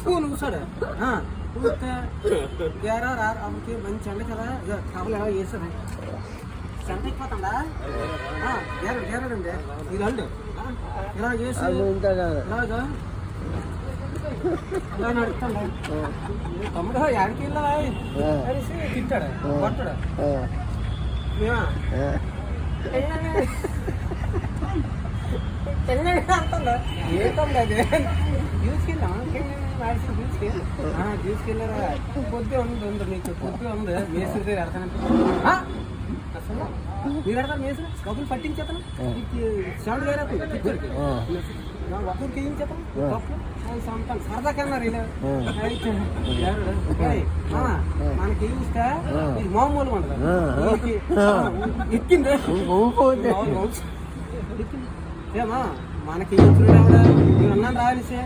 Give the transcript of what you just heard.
phone కూర్చోడు కూర్తే ఏరా రా అప్పటికి మంచి ఎండ కదా కబలు ఎలా చేశారు చెంట అయిపోతుందా ఏరాడండి ఇది ఇలా చేసి ఇలాగా ఇలా నడుస్తాడు తమ్ముడు ఎక్కడికి వెళ్ళా కలిసి తింటాడు కొట్టడు మేమా అంటుందా ఏ తమ్ముడు అది తీసుకెళ్ళాం తీసుకెళ్ళారా పొద్దు ఉంది మీకు పొద్దు ఉంది మేస్త్రి దగ్గర ఎడతానంటే అసలు మీరు ఎడతారు మేస్త్రి డబ్బులు పట్టించేతను సౌండ్ వేరే ఒక్కరికి ఏం చెప్పను సరదా కన్నారు ఇలా మనకి ఏం ఇస్తా ఇది మామూలు ఉండదు ఎక్కింది ఏమా మనకి ఏం చూడ అన్నాను రాలిసే